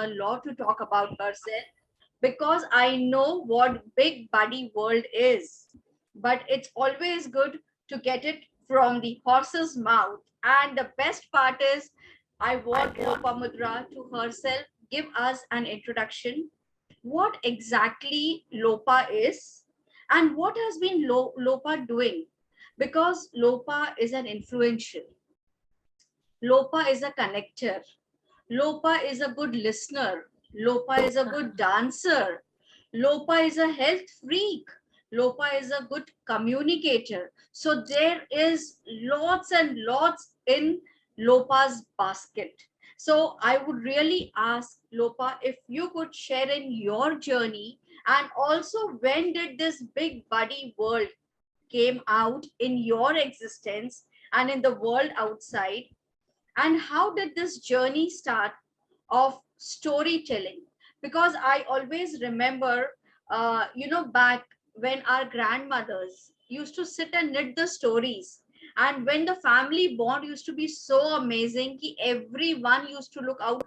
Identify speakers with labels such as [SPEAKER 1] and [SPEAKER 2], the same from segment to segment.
[SPEAKER 1] a lot to talk about herself because I know what big buddy world is. But it's always good to get it from the horse's mouth. And the best part is, I want Lopamudra to herself give us an introduction. What exactly Lopa is and what has been Lopa doing? Because Lopa is an influential, Lopa is a connector, Lopa is a good listener. Lopa is a good dancer. Lopa is a health freak. Lopa is a good communicator. So there is lots and lots in Lopa's basket. So I would really ask Lopa if you could share in your journey, and also when did this big buddy world came out in your existence and in the world outside, and how did this journey start of storytelling? Because I always remember, back when our grandmothers used to sit and knit the stories, and when the family bond used to be so amazing, ki everyone used to look out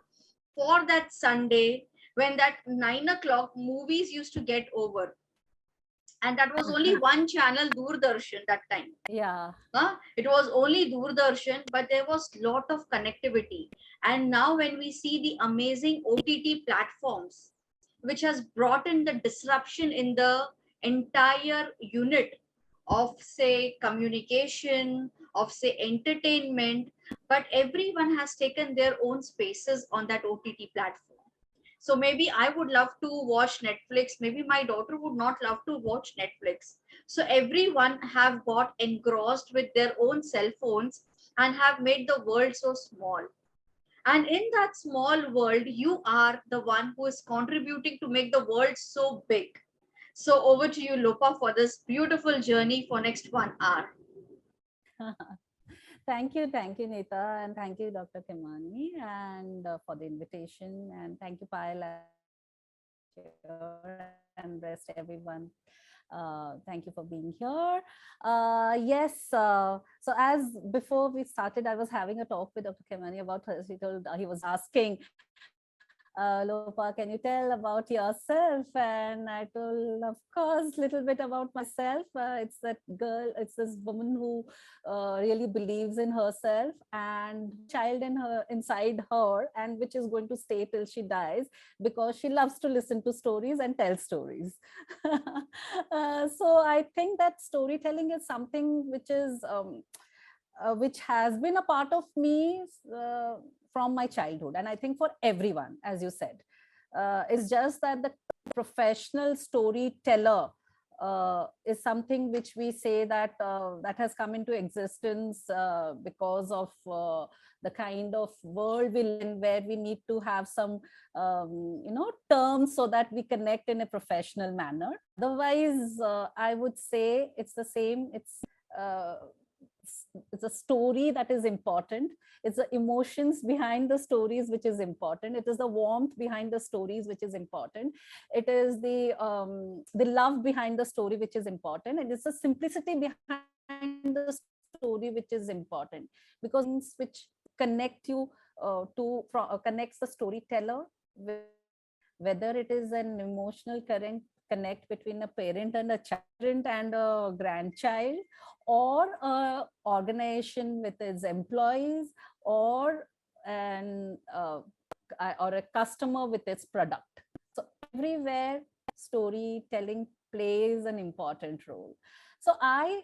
[SPEAKER 1] for that Sunday when that 9 o'clock movies used to get over, and that was only one channel, Doordarshan, that time.
[SPEAKER 2] Yeah.
[SPEAKER 1] It was only Doordarshan, but there was lot of connectivity. And now when we see the amazing OTT platforms, which has brought in the disruption in the entire unit of, say, communication, of, say, entertainment, but everyone has taken their own spaces on that OTT platform. So maybe I would love to watch Netflix. Maybe my daughter would not love to watch Netflix. So everyone have got engrossed with their own cell phones and have made the world so small. And in that small world, you are the one who is contributing to make the world so big. So over to you, Lopa, for this beautiful journey for next 1 hour.
[SPEAKER 2] Thank you, Nita, and thank you, Dr. Kimani, and for the invitation, and thank you, Payal, as well, here, and rest everyone. Thank you for being here. Yes, so as before we started, I was having a talk with Dr. Kimani about her. He was asking, Lopa, can you tell about yourself? And I told, of course, little bit about myself. It's that girl, it's this woman who really believes in herself and child in her inside her, and which is going to stay till she dies because she loves to listen to stories and tell stories. So I think that storytelling is something which has been a part of me from my childhood, and I think for everyone, as you said, it's just that the professional storyteller is something which we say that that has come into existence because of the kind of world we live in, where we need to have some terms so that we connect in a professional manner. Otherwise, I would say it's the same. Uh, it's a story that is important. It's the emotions behind the stories which is important. It is the warmth behind the stories which is important. It is the love behind the story which is important, and it's the simplicity behind the story which is important, because things which connect you connects the storyteller with the reader, whether it is an emotional current connect between a parent and a child and a grandchild, or a organization with its employees, or an or a customer with its product. So everywhere storytelling plays an important role. So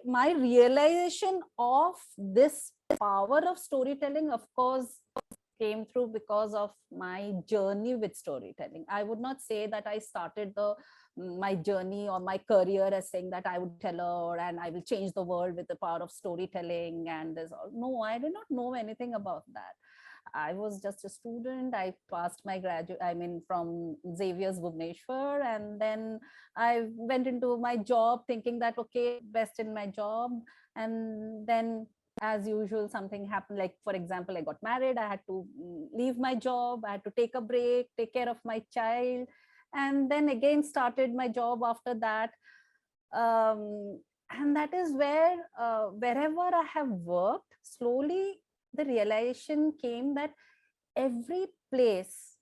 [SPEAKER 2] my realization of this power of storytelling, of course, came through because of my journey with storytelling. I would not say that I started my journey or my career as saying that I would tell her and I will change the world with the power of storytelling. And there's all, no, I did not know anything about that. I was just a student. I passed my from Xavier's Bhubaneswar, and then I went into my job thinking that, okay, best in my job. And then, as usual, something happened. Like, for example, I got married. I had to leave my job. I had to take a break, take care of my child, and then again started my job after that. And that is where, wherever I have worked, slowly the realization came that every place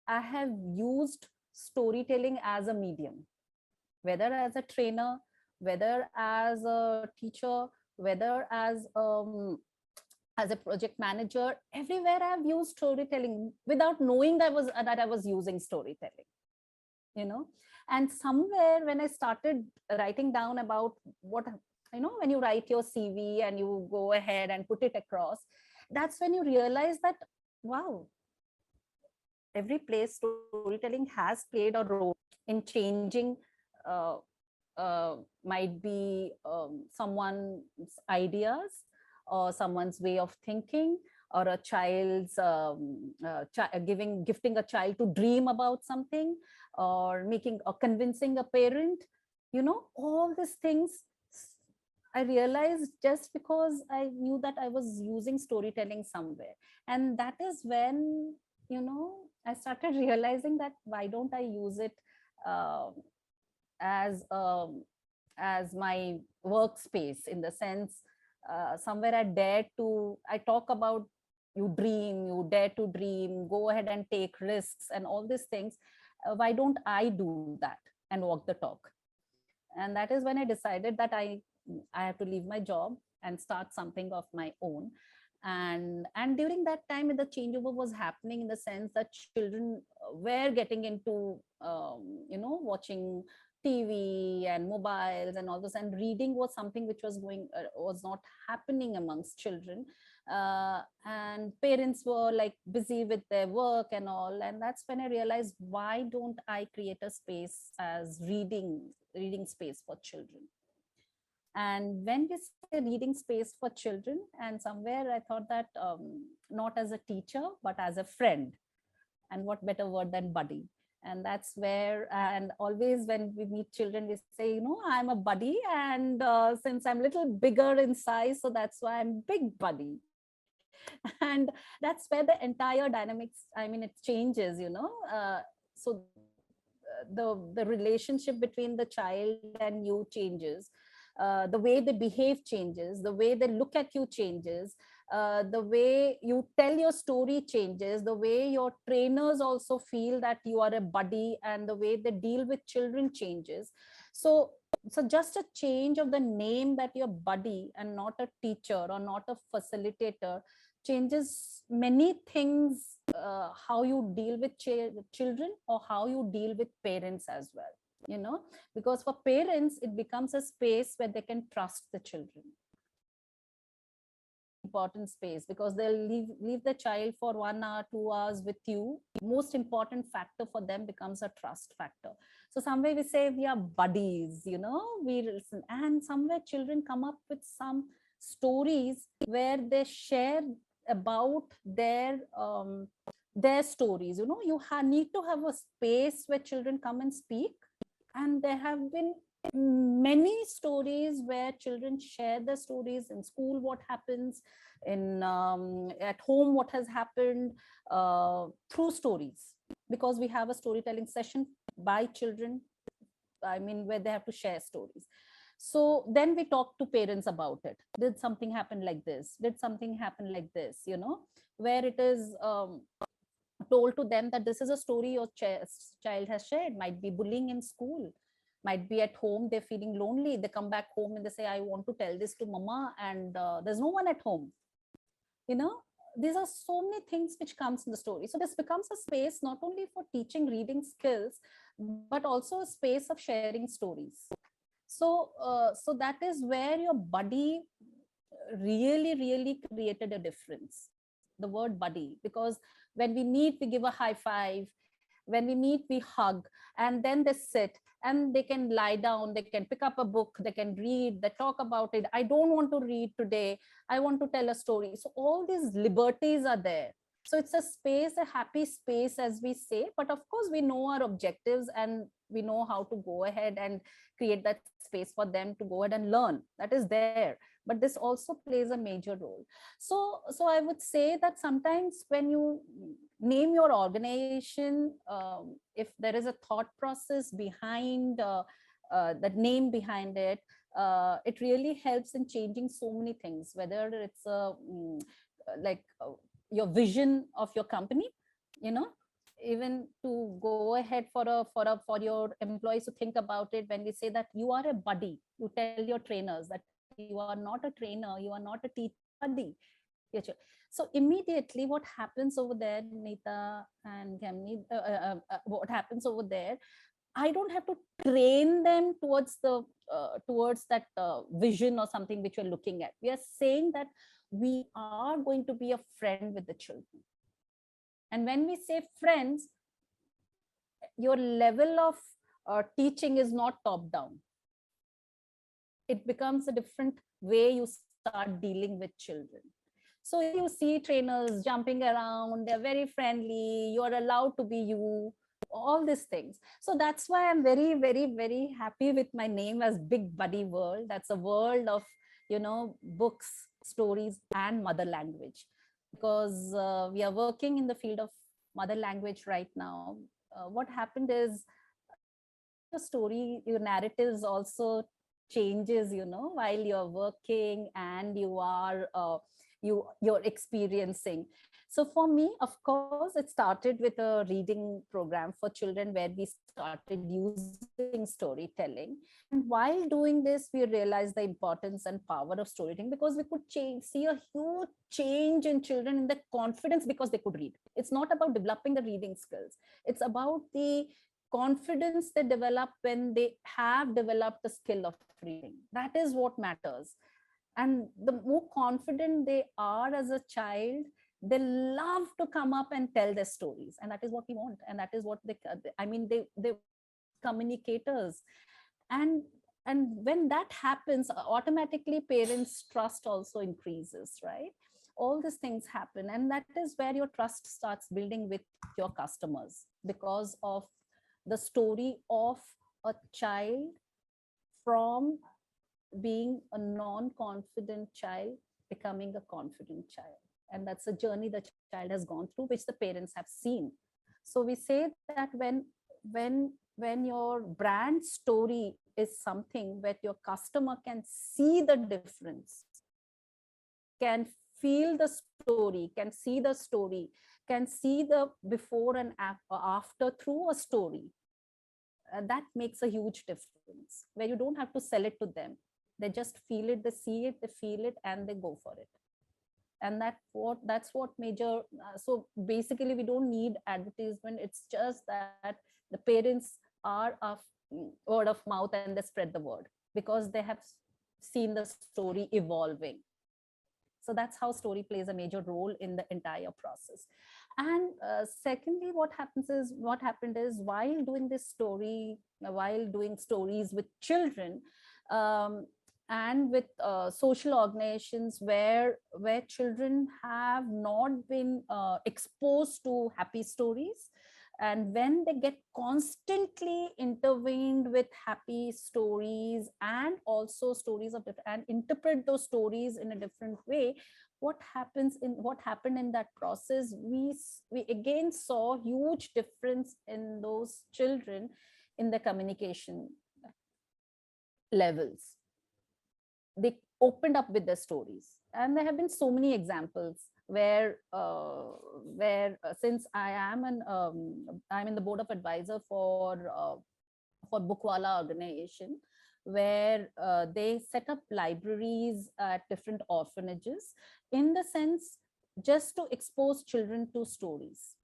[SPEAKER 2] I have used storytelling as a medium, whether as a trainer, whether as a teacher, whether as a project manager. Everywhere I've used storytelling without knowing that I was using storytelling, you know. And somewhere when I started writing down about what, when you write your CV and you go ahead and put it across, that's when you realize that, wow, every place storytelling has played a role in changing, uh, might be someone's ideas, or someone's way of thinking, or a child's gifting a child to dream about something, or making or convincing a parent, all these things. I realized just because I knew that I was using storytelling somewhere. And that is when, I started realizing that why don't I use it uh, as as my workspace, in the sense, somewhere I talk about, you dream, you dare to dream, go ahead and take risks and all these things. Why don't I do that and walk the talk? And that is when I decided that I have to leave my job and start something of my own. And during that time, the changeover was happening, in the sense that children were getting into watching TV and mobiles and all this, and reading was something which was not happening amongst children. And parents were like busy with their work and all. And that's when I realized, why don't I create a space as reading space for children? And when we say reading space for children, and somewhere I thought that, not as a teacher but as a friend. And what better word than buddy? And that's where, and always when we meet children, we say, I'm a buddy. And since I'm a little bigger in size, so that's why I'm big buddy. And that's where the entire dynamics, I mean, it changes, so the relationship between the child and you changes. The way they behave changes, the way they look at you changes, the way you tell your story changes, the way your trainers also feel that you are a buddy, and the way they deal with children changes. So so just a change of the name, that you're buddy and not a teacher or not a facilitator, changes many things, how you deal with children, or how you deal with parents as well, because for parents it becomes a space where they can trust the children. Important space, because they'll leave the child for 1 hour 2 hours with you. Most important factor for them becomes a trust factor. So somewhere we say we are buddies, we listen. And somewhere children come up with some stories where they share about their stories. You need to have a space where children come and speak. And there have been many stories where children share their stories in school, what happens in at home, what has happened, through stories, because we have a storytelling session by children, I mean, where they have to share stories. So then we talk to parents about it. Did something happen like this? Did something happen like this? Where it is told to them that this is a story your child has shared. Might be bullying in school, might be at home, they're feeling lonely, they come back home and they say, I want to tell this to mama, and there's no one at home. These are so many things which comes in the story. So this becomes a space not only for teaching reading skills, but also a space of sharing stories. So that is where your buddy really created a difference. The word buddy, because when we meet, we give a high five. When we meet, we hug. And then they sit and they can lie down, they can pick up a book, they can read, they talk about it. I don't want to read today, I want to tell a story. So all these liberties are there. So it's a space, a happy space, as we say. But of course we know our objectives, and we know how to go ahead and create that space for them to go ahead and learn. That is there. But this also plays a major role. So I would say that sometimes when you name your organization, if there is a thought process behind the name behind it, it really helps in changing so many things, whether it's like your vision of your company, you know even to go ahead for your employees to think about it, when we say that you are a buddy, you tell your trainers that you are not a trainer, you are not a teacher, you are a buddy. So immediately what happens over there, Nita and Gamni, what happens over there, I don't have to train them towards that vision or something which we're looking at. We are saying that we are going to be a friend with the children. And when we say friends, your level of teaching is not top down. It becomes a different way you start dealing with children. So if you see trainers jumping around, they're very friendly, you're allowed to be you, all these things. So that's why I'm very, very, very happy with my name as Big Buddy World. That's a world of, books, stories, and mother language. Because we are working in the field of mother language right now. What happened is your story, your narratives also changes, while you're working and you're experiencing. So for me, of course, it started with a reading program for children where we started using storytelling. And while doing this, we realized the importance and power of storytelling, because we could see a huge change in children in the confidence because they could read. It's not about developing the reading skills. It's about the confidence they develop when they have developed the skill of reading. That is what matters. And the more confident they are as a child, they love to come up and tell their stories, and that is what we want, and that is what they want to be communicators. And and when that happens, automatically parents trust also increases, right? All these things happen, and that is where your trust starts building with your customers, because of the story of a child from being a non-confident child becoming a confident child. And that's a journey the child has gone through, which the parents have seen. So we say that when your brand story is something where your customer can see the difference, can feel the story, can see the story, can see the before and after through a story, that makes a huge difference, where you don't have to sell it to them. They just feel it, they see it, they feel it, and they go for it. And that's what major so basically we don't need advertisement. It's just that the parents are of word of mouth, and they spread the word because they have seen the story evolving. So that's how story plays a major role in the entire process. And secondly, what happened is, while doing this story, while doing stories with children, um, and with social organizations where children have not been exposed to happy stories, and when they get constantly intervened with happy stories and also stories of different, and interpret those stories in a different way, what happened in that process, we again saw huge difference in those children in the communication levels. They opened up with their stories, and there have been so many examples where since I'm in the board of advisor for Bookwala organization, where they set up libraries at different orphanages, in the sense just to expose children to stories,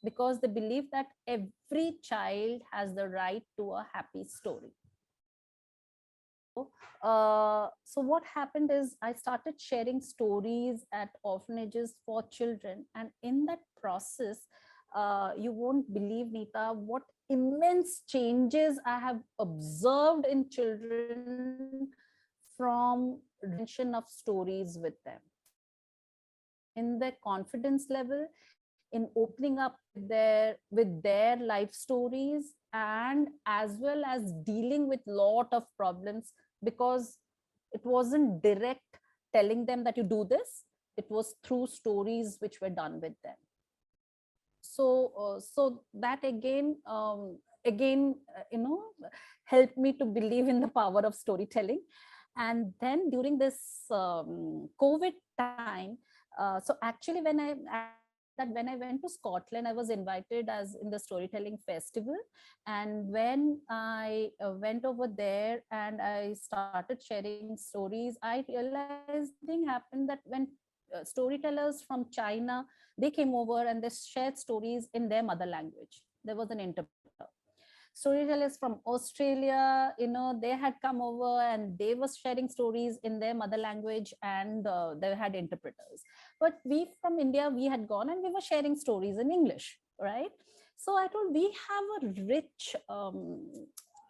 [SPEAKER 2] because they believe that every child has the right to a happy story. So what happened is, I started sharing stories at orphanages for children, and in that process, you won't believe, Nita, what immense changes I have observed in children from retention of stories with them, in their confidence level, in opening up with their life stories, and as well as dealing with lot of problems, because it wasn't direct telling them that you do this, it was through stories which were done with them. So that again helped me to believe in the power of storytelling. And then during this COVID time, so actually when I that when I went to Scotland, I was invited as in the storytelling festival. And when I went over there and I started sharing stories, I realized something happened, that when storytellers from China, they came over and they shared stories in their mother language. There was an interpreter. Storytellers from Australia, they had come over and they were sharing stories in their mother language, and they had interpreters. But we from India, we had gone and we were sharing stories in English, right? So I told, we have a rich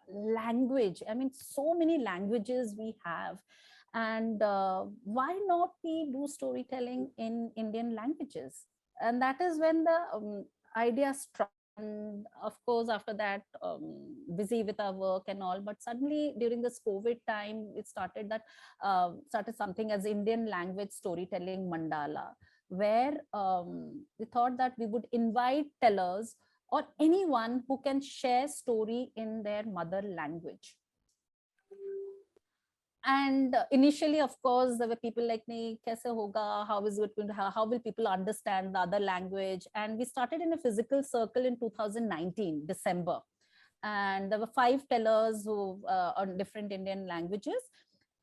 [SPEAKER 2] language. I mean, so many languages we have. And why not we do storytelling in Indian languages? And that is when the idea struck. And of course, after that, busy with our work and all, but suddenly during this COVID time, it started that started something as Indian language storytelling mandala, where we thought that we would invite tellers or anyone who can share story in their mother language. And initially, of course, there were people like me, kaise hoga, how is it going to, how will people understand the other language? And we started in a physical circle in 2019 December, and there were 5 tellers who on different Indian languages.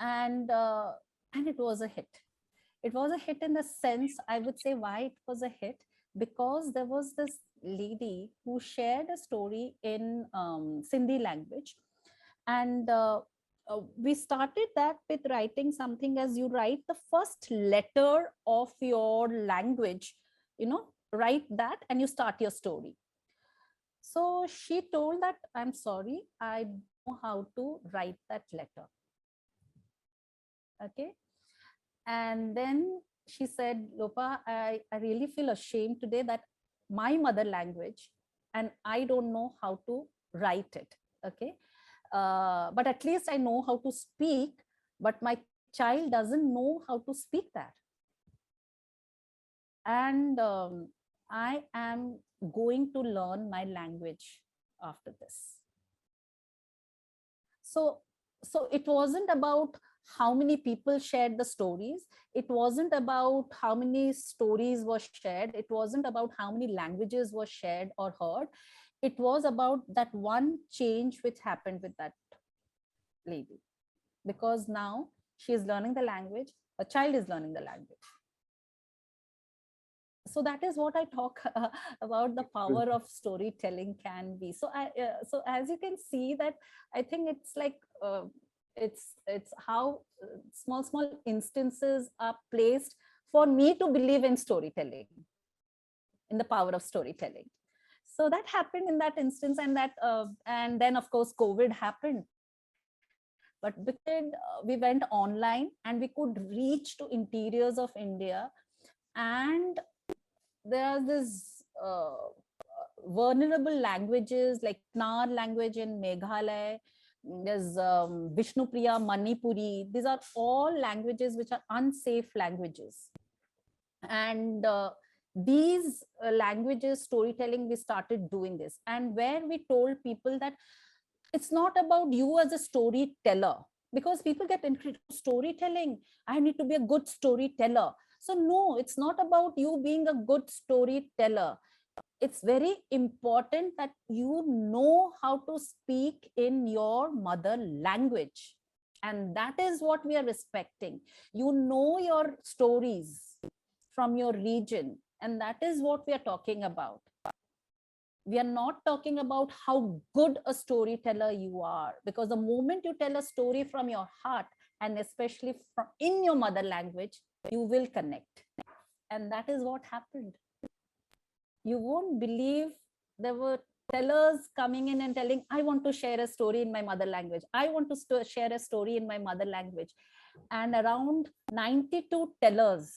[SPEAKER 2] And and it was a hit. It was a hit in the sense, I would say, why it was a hit, because there was this lady who shared a story in Sindhi language. And we started that with writing something as you write the first letter of your language, write that and you start your story. So she told that, I'm sorry, I don't know how to write that letter. Okay. And then she said, Lopa, I really feel ashamed today that my mother language, and I don't know how to write it. Okay. But at least I know how to speak, but my child doesn't know how to speak that. And I am going to learn my language after this. So it wasn't about how many people shared the stories. It wasn't about how many stories were shared. It wasn't about how many languages were shared or heard. It was about that one change which happened with that lady, because now she is learning the language, a child is learning the language. So that is what I talk about, the power of storytelling can be. So as you can see that, I think it's like it's how small instances are placed for me to believe in storytelling, in the power of storytelling. So that happened in that instance. And that and then of course COVID happened. But because we went online and we could reach to interiors of India, and there are these vulnerable languages like Knar language in Meghalaya, there's Vishnupriya Manipuri. These are all languages which are unsafe languages. And these languages storytelling, we started doing this, and where we told people that it's not about you as a storyteller, because people get into storytelling, I need to be a good storyteller. So no, it's not about you being a good storyteller. It's very important that you know how to speak in your mother language, and that is what we are respecting. You know your stories from your region, and that is what we are talking about. We are not talking about how good a storyteller you are, because the moment you tell a story from your heart, and especially from in your mother language, you will connect. And that is what happened. You won't believe, there were tellers coming in and telling, I want to share a story in my mother language, I want to share a story in my mother language. And around 92 tellers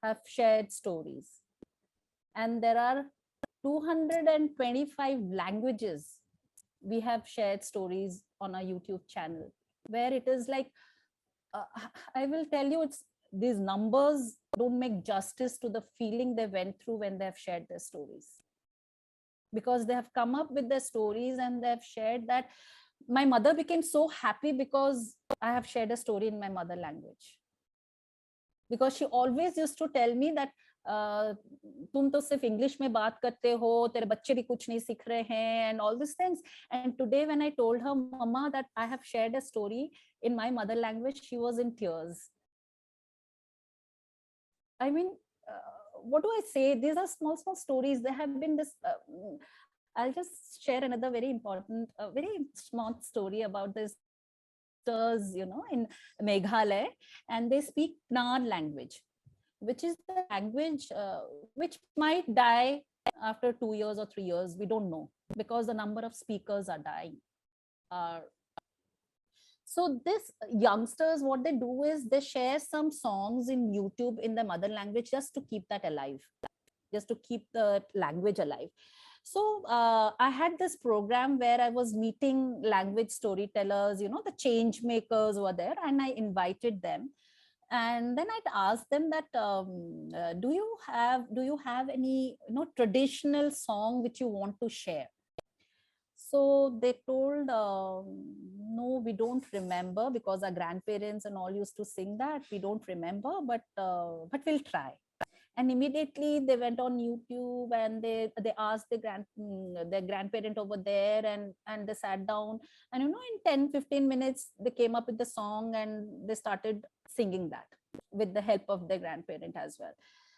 [SPEAKER 2] have shared stories, and there are 225 languages we have shared stories on our YouTube channel, where it is like, I will tell you, it's these numbers don't make justice to the feeling they went through when they have shared their stories, because they have come up with their stories and they have shared that my mother became so happy because I have shared a story in my mother language. Because she always used to tell me that तुम तो सिर्फ English में बात करते हो, तेरे बच्चे भी कुछ नहीं सीख रहे हैं, and all these things. And today when I told her, mama, that I have shared a story in my mother language, she was in tears. I mean, what do I say, these are small small stories. There have been this I'll just share another very important, very small story about this youngsters, in Meghalaya, and they speak Nar language, which is the language which might die after 2 years or 3 years. We don't know, because the number of speakers are dying. So this youngsters, what they do is they share some songs in YouTube in the mother language, just to keep that alive, just to keep the language alive. So I had this program where I was meeting language storytellers, the change makers were there, and I invited them. And then I'd ask them that, do you have any traditional song which you want to share? So they told, no, we don't remember, because our grandparents and all used to sing that. We don't remember, but we'll try. And immediately they went on YouTube, and they asked their grandparent over there, and they sat down, and in 10-15 minutes they came up with the song, and they started singing that with the help of their grandparent as well.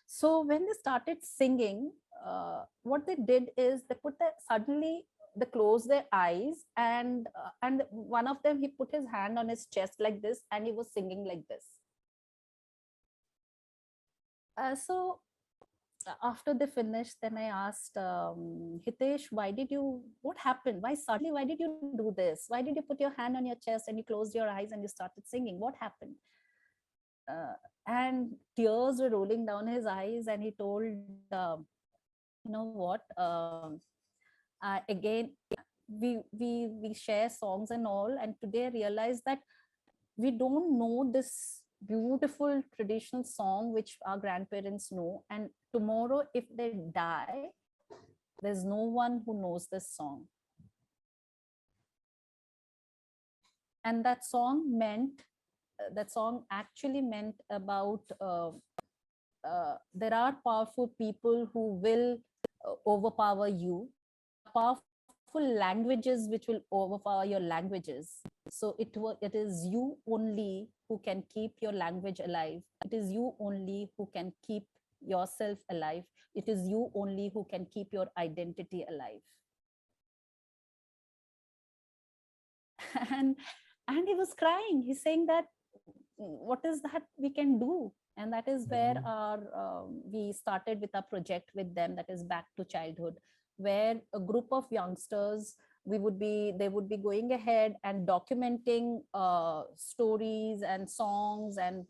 [SPEAKER 2] So when they started singing, what they did is suddenly they closed their eyes, and one of them, he put his hand on his chest like this, and he was singing like this. So after they finished, then I asked, Hitesh, what happened? Why did you do this? Why did you put your hand on your chest and you closed your eyes and you started singing? What happened? And tears were rolling down his eyes, and he told, you know what? Again, we share songs and all, and today I realized that we don't know this beautiful traditional song which our grandparents know, and tomorrow if they die, there's no one who knows this song. And that song actually meant about, there are powerful people who will overpower you. Powerful languages which will overpower your languages. So it is you only who can keep your language alive. It is you only who can keep yourself alive. It is you only who can keep your identity alive. and and he was crying. He's saying that, what is that we can do? And that is where we started with our project with them, that is Back to Childhood, where a group of youngsters, they would be going ahead and documenting stories and songs and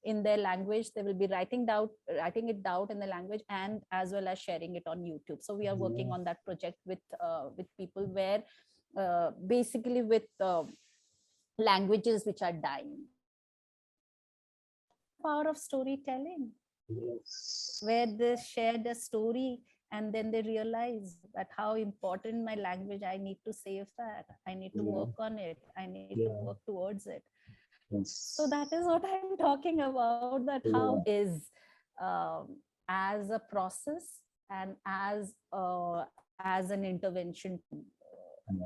[SPEAKER 2] in their language. They will be writing it down in the language, and as well as sharing it on YouTube. So we are working on that project with people, where basically with languages which are dying. Power of storytelling. Yes. Where they shared a story, and then they realize that how important my language, I need to save that, I need to work on it, I need to work towards it. Yes. So that is what I'm talking about, that how is as a process and as an intervention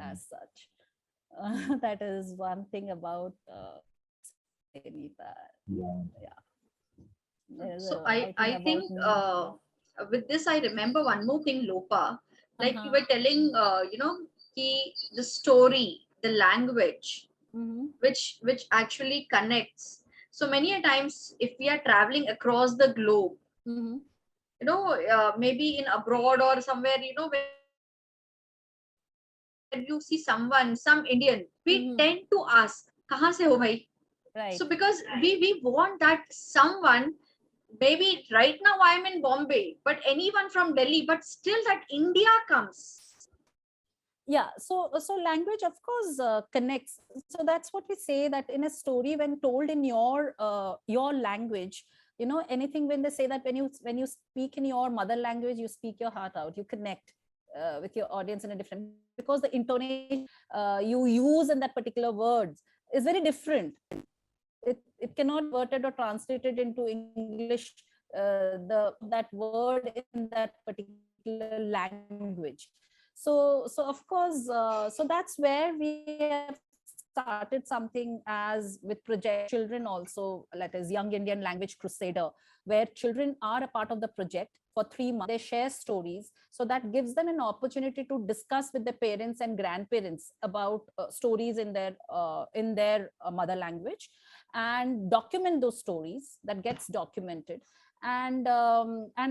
[SPEAKER 2] as such. That is one thing about Anita. Yeah.
[SPEAKER 1] So I think with this I remember one more thing, Lopa. Like you were telling, the story, the language, which actually connects. So many a times, if we are traveling across the globe, maybe in abroad or somewhere, when you see someone, some Indian, we tend to ask, "Kahan se ho bhai?" Right. So because we want that someone, maybe right now I'm in Bombay, but anyone from Delhi, but still that India comes. Yeah, so language of course connects. So that's what we say, that in a story, when told in your language, anything, when they say that when you speak in your mother language, you speak your heart out, you connect with your audience in a different, because the intonation you use in that particular words is very different. It cannot be converted or translated into English
[SPEAKER 2] that word in that particular language. So of course, so that's where we have started something as with Project Children also, that is Young Indian Language Crusader, where children are a part of the project for 3 months. They share stories, so that gives them an opportunity to discuss with their parents and grandparents about stories in their mother language, and document those stories. That gets documented, and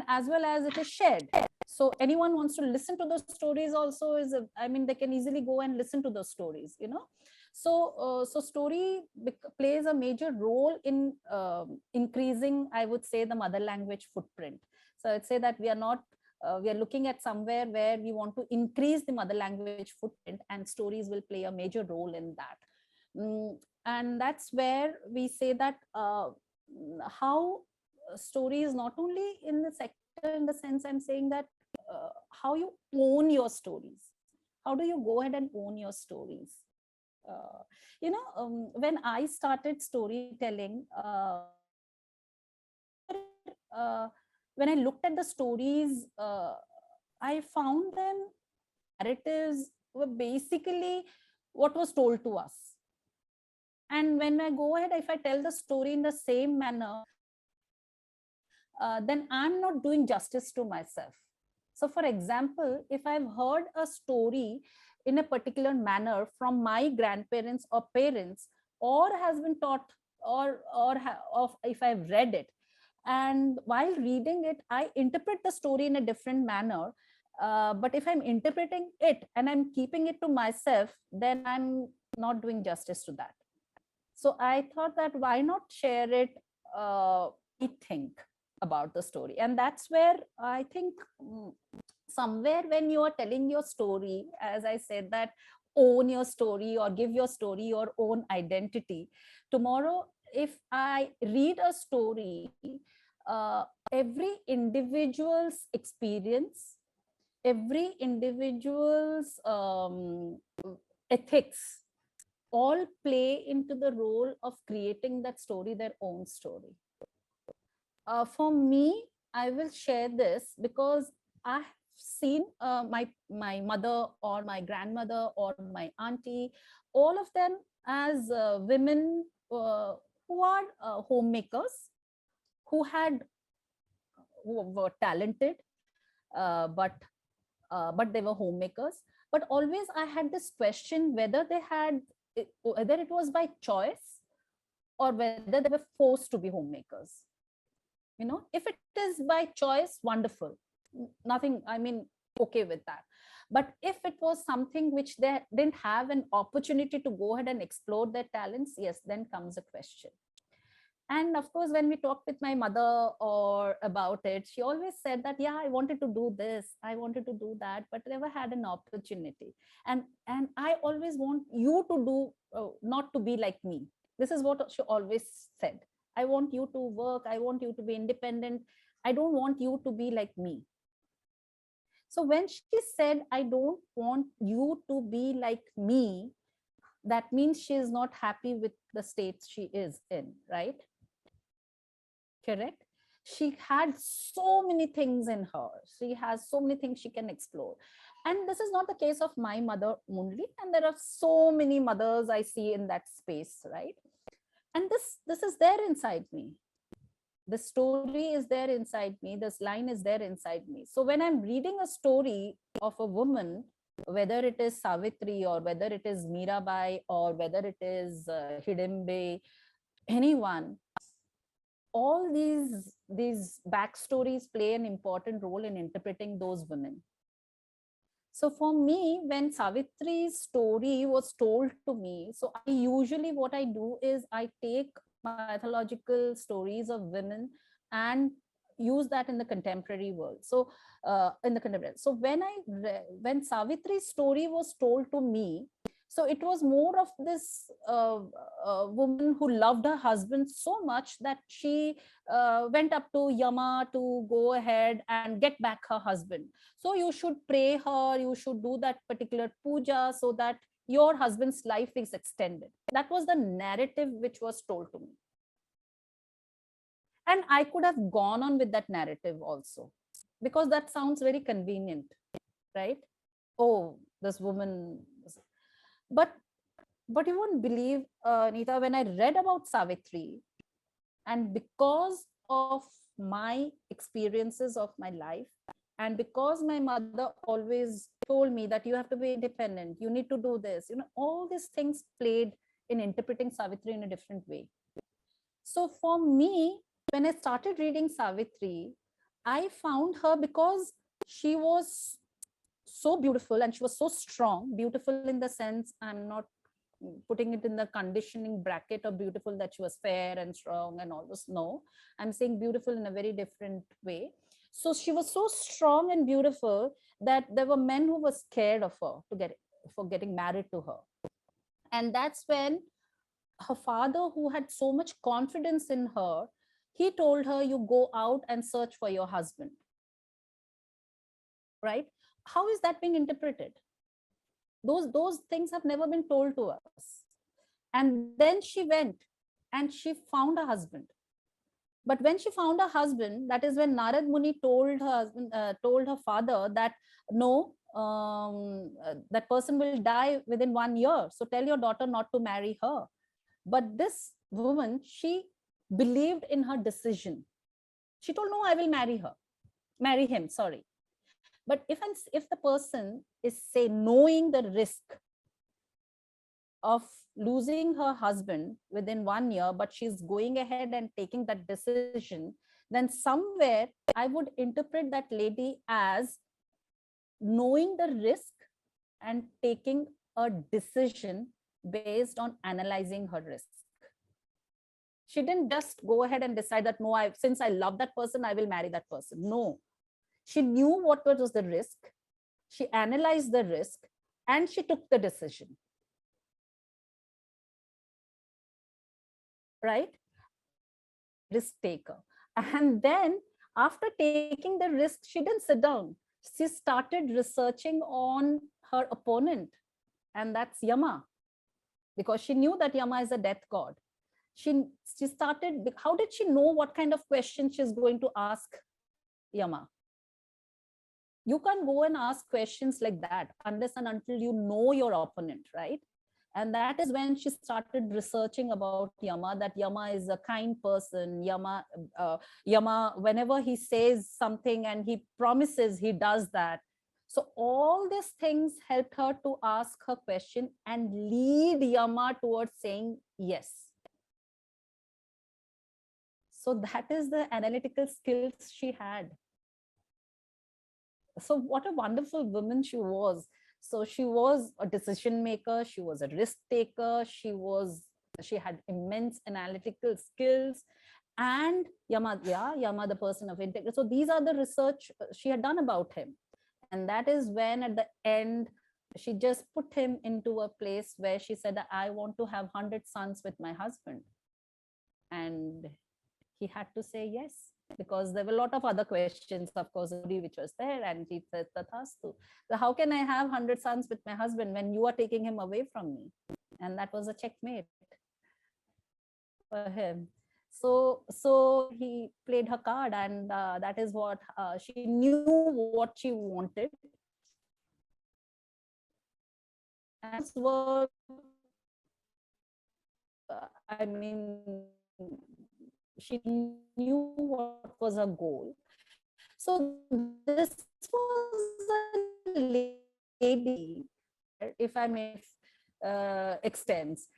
[SPEAKER 2] as well as it is shared. So anyone wants to listen to those stories also I mean, they can easily go and listen to those stories, you know. So story plays a major role in increasing, I would say, the mother language footprint. So I'd say that we are looking at somewhere where we want to increase the mother language footprint, and stories will play a major role in that. Mm, and that's where we say that how story is not only in the sector, in the sense I'm saying that how you own your stories. How do you go ahead and own your stories? When I started storytelling, when I looked at the stories, I found them, the narratives were basically what was told to us. And when I go ahead, if I tell the story in the same manner, then I'm not doing justice to myself. So, for example, if I've heard a story in a particular manner from my grandparents or parents, or has been taught, or if I've read it, and while reading it, I interpret the story in a different manner. But if I'm interpreting it and I'm keeping it to myself, then I'm not doing justice to that. So I thought that why not share it? I think about the story, and that's where I think somewhere when you are telling your story, as I said, that own your story or give your story your own identity. Tomorrow, if I read a story, every individual's experience, every individual's ethics all play into the role of creating that story their own story. For me, I will share this because I have seen my mother or my grandmother or my auntie, all of them as women who are homemakers, who had who were talented, but they were homemakers. But always I had this question whether whether it was by choice or whether they were forced to be homemakers. If it is by choice, wonderful, nothing, I mean, okay with that. But if it was something which they didn't have an opportunity to go ahead and explore their talents, yes, then comes a question. And of course, when we talked with my mother or about it, she always said that, yeah, I wanted to do this, I wanted to do that, but never had an opportunity. And I always want you to do, not to be like me. This is what she always said. I want you to work, I want you to be independent, I don't want you to be like me. So when she said, I don't want you to be like me, that means she is not happy with the state she is in, right? Correct. She had so many things in her, she has so many things she can explore. And this is not the case of my mother only, and there are so many mothers I see in that space, right? And this is there inside me. The story is there inside me, this line is there inside me. So when I'm reading a story of a woman, whether it is Savitri or whether it is Mirabai or whether it is Hidimbe, anyone, all these backstories play an important role in interpreting those women. So for me, when Savitri's story was told to me, so I usually, what I do is I take mythological stories of women and use that in the contemporary world. So in the contemporary. So when Savitri's story was told to me, so it was more of this woman who loved her husband so much that she went up to Yama to go ahead and get back her husband. So you should pray her, you should do that particular puja so that your husband's life is extended. That was the narrative which was told to me. And I could have gone on with that narrative also, because that sounds very convenient, right? Oh, this woman. But you won't believe, Nita, when I read about Savitri, and because of my experiences of my life, and because my mother always told me that you have to be independent, you need to do this, all these things played in interpreting Savitri in a different way. So for me, when I started reading Savitri, I found her because she was so beautiful and she was so strong. Beautiful in the sense, I'm not putting it in the conditioning bracket of beautiful that she was fair and strong and all this. No, I'm saying beautiful in a very different way. So she was so strong and beautiful that there were men who were scared of her for getting married to her. And that's when her father, who had so much confidence in her, he told her, you go out and search for your husband. Right? How is that being interpreted? Those things have never been told to us. And then she went and she found a husband. But when she found a husband, that is when Narad Muni told her husband, told her father that no, that person will die within 1 year. So tell your daughter not to marry her. But this woman, she believed in her decision. She told, no, I will marry him. Sorry. But if the person is, say, knowing the risk of losing her husband within 1 year, but she's going ahead and taking that decision, then somewhere I would interpret that lady as knowing the risk and taking a decision based on analyzing her risk. She didn't just go ahead and decide that, no, since I love that person, I will marry that person. No, she knew what was the risk. She analyzed the risk and she took the decision. Right? Risk taker. And then after taking the risk, she didn't sit down. She started researching on her opponent, and that's Yama, because she knew that Yama is a death god. She started, how did she know what kind of question she's going to ask Yama? You can't go and ask questions like that unless and until you know your opponent, right? And that is when she started researching about Yama, that Yama is a kind person. Yama, whenever he says something and he promises, he does that. So all these things helped her to ask her question and lead Yama towards saying yes. So that is the analytical skills she had. So what a wonderful woman she was. So she was a decision maker, she was a risk taker, she had immense analytical skills. And Yama, Yama, the person of integrity. So these are the research she had done about him. And that is when at the end she just put him into a place where she said, I want to have 100 sons with my husband. And he had to say yes, because there were a lot of other questions, of course, which was there, and he said tathastu. So how can I have 100 sons with my husband when you are taking him away from me? And that was a checkmate for him. So he played her card, and that is what she knew what she wanted. And those were, I mean, she knew what was her goal. So this was a lady, if I may extends.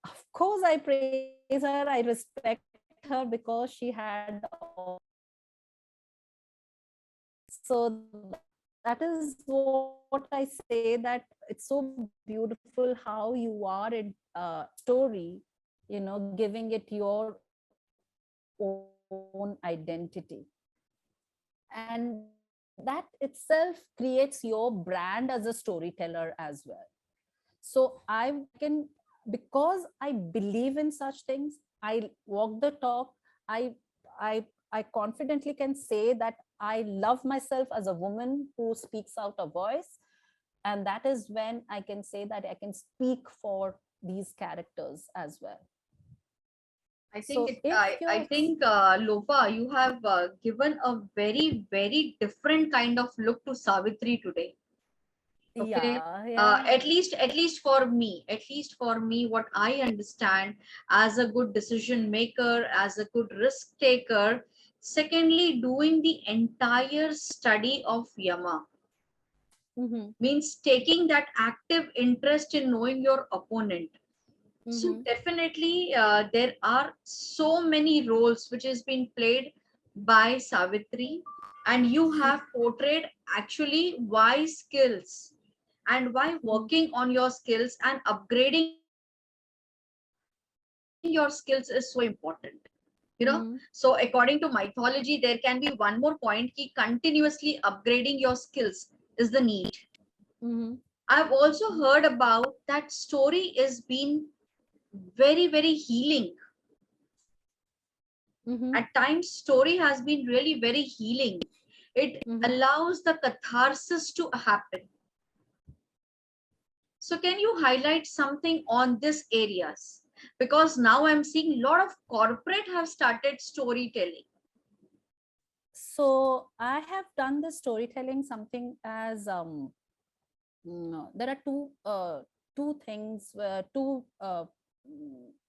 [SPEAKER 2] Of course, I praise her, I respect her because she had all. So that is what I say, that it's so beautiful how you are in story, giving it your own identity. And that itself creates your brand as a storyteller as well. So because I believe in such things, I walk the talk. I i i confidently can say that I love myself as a woman who speaks out a voice. And that is when I can say that I can speak for these characters as well.
[SPEAKER 1] I think
[SPEAKER 2] So if
[SPEAKER 1] I
[SPEAKER 2] you're
[SPEAKER 1] think Lopa, you have given a very very different kind of look to Savitri today. Okay,
[SPEAKER 2] yeah, yeah.
[SPEAKER 1] at least for me, what I understand as a good decision maker, as a good risk taker. Secondly, doing the entire study of Yama
[SPEAKER 2] Mm-hmm,
[SPEAKER 1] means taking that active interest in knowing your opponent. So
[SPEAKER 2] mm-hmm,
[SPEAKER 1] definitely, there are so many roles which has been played by Savitri, and you have portrayed actually why skills and why
[SPEAKER 2] mm-hmm,
[SPEAKER 1] working on your skills and upgrading your skills is so important. So according to
[SPEAKER 2] mm-hmm,
[SPEAKER 1] mythology, there can be one more point: ki continuously upgrading your skills is the need.
[SPEAKER 2] mm-hmm,
[SPEAKER 1] I've also heard about that story is been very very healing.
[SPEAKER 2] mm-hmm,
[SPEAKER 1] At times story has been really very healing. It
[SPEAKER 2] mm-hmm.
[SPEAKER 1] allows the catharsis to happen. So can you highlight something on this areas? Because now I'm seeing a lot of corporate have started storytelling.
[SPEAKER 2] So I have done the storytelling something as there are two things where two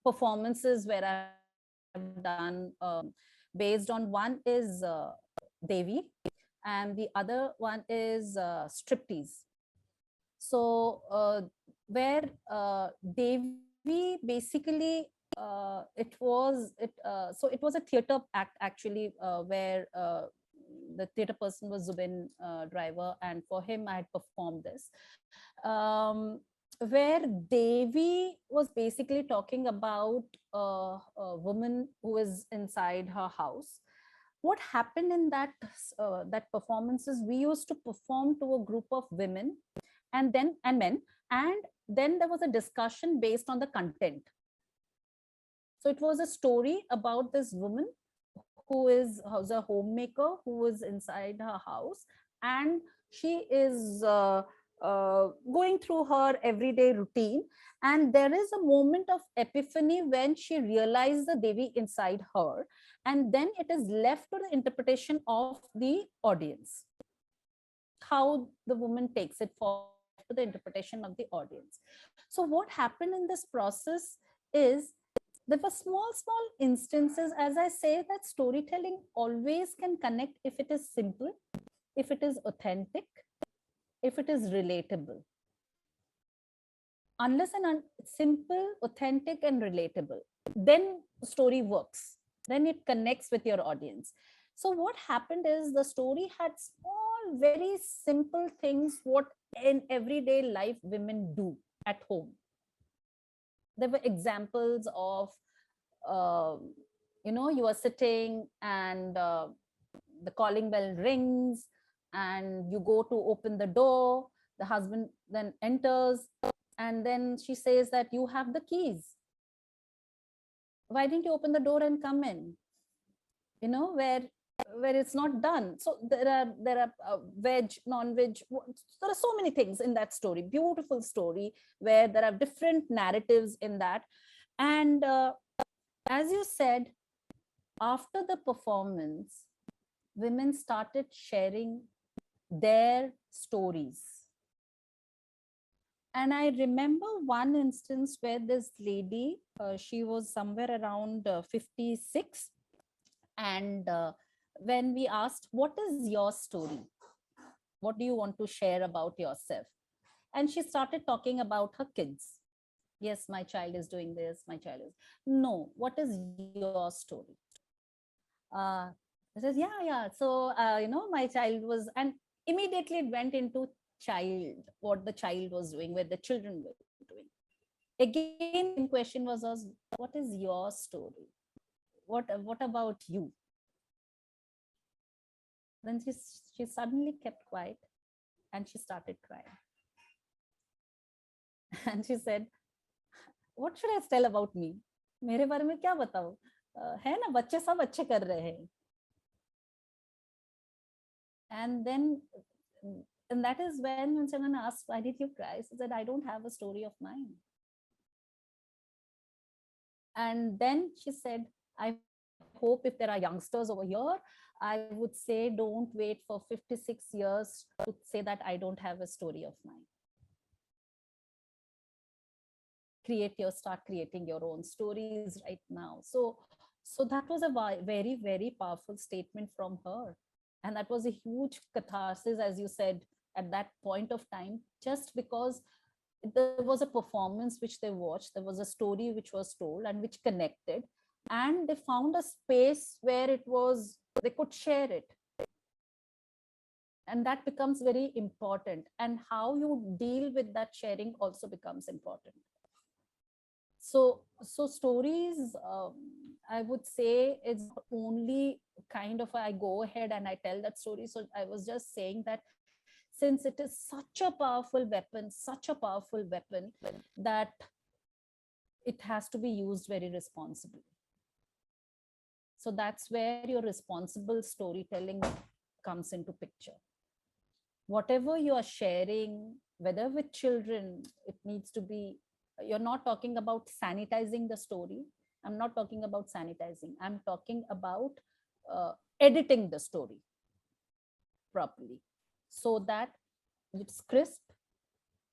[SPEAKER 2] performances where I've done based on one is Devi and the other one is striptease. So where Devi basically so it was a theater act actually where the theater person was Zubin Driver, and for him I had performed this, um, where Devi was basically talking about a woman who is inside her house. What happened in that performance is we used to perform to a group of women and men, and then there was a discussion based on the content. So it was a story about this woman who's a homemaker who is inside her house, and she is going through her everyday routine, and there is a moment of epiphany when she realizes the Devi inside her, and then it is left to the interpretation of the audience. How the woman takes it forward is left to the interpretation of the audience. So what happened in this process is there were small instances. As I say, that storytelling always can connect if it is simple, if it is authentic, if it is relatable. Unless simple, authentic, and relatable, then story works, then it connects with your audience. So what happened is the story had small, very simple things what in everyday life women do at home. There were examples of uh, you are sitting and the calling bell rings, and you go to open the door, the husband then enters, and then she says that you have the keys, why didn't you open the door and come in? Where it's not done. So there are veg, non-veg, there are so many things in that story, beautiful story, where there are different narratives in that. And as you said, after the performance, women started sharing their stories. And I remember one instance where this lady, she was somewhere around 56. And when we asked, what is your story? What do you want to share about yourself? And she started talking about her kids. Yes, my child is doing this, my child is. No, what is your story? Uh, I says, yeah. So, my child was, and immediately it went into child, what the child was doing, where the children were doing. Again, the same question was asked, what is your story? What about you? Then she suddenly kept quiet and she started crying. And she said, what should I tell about me? मेरे बारे में क्या बताओ? है ना, बच्चे सब अच्छे कर रहे हैं. And then, and that is when someone asked, why did you cry? She said, I don't have a story of mine. And then she said, I hope if there are youngsters over here, I would say don't wait for 56 years to say that I don't have a story of mine. Start creating your own stories right now. So that was a very, very powerful statement from her. And that was a huge catharsis, as you said, at that point of time, just because there was a performance which they watched, there was a story which was told and which connected, and they found a space where it was they could share it. And that becomes very important, and how you deal with that sharing also becomes important. So stories, I would say, it's not only kind of I go ahead and I tell that story. So I was just saying that since it is such a powerful weapon, that it has to be used very responsibly. So that's where your responsible storytelling comes into picture. Whatever you are sharing, whether with children, it needs to be, you're not talking about sanitizing the story. I'm not talking about sanitizing. I'm talking about editing the story properly, so that it's crisp,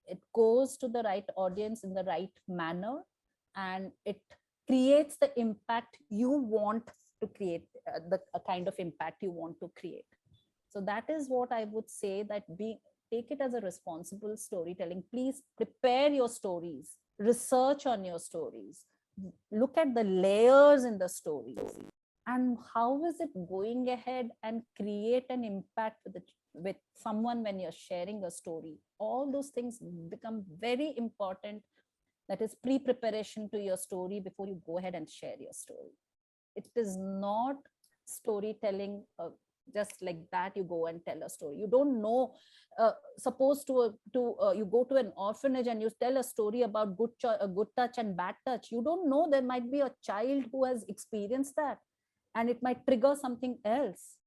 [SPEAKER 2] it goes to the right audience in the right manner, and it creates the impact you want to create, the kind of impact you want to create. So that is what I would say, that take it as a responsible storytelling. Please prepare your stories, research on your stories, look at the layers in the stories, and how is it going ahead and create an impact with someone when you're sharing a story. All those things become very important. That is pre-preparation to your story before you go ahead and share your story. It is not storytelling just like that you go and tell a story. You don't know, suppose you go to an orphanage and you tell a story about good touch and bad touch. You don't know, there might be a child who has experienced that, and it might trigger something else.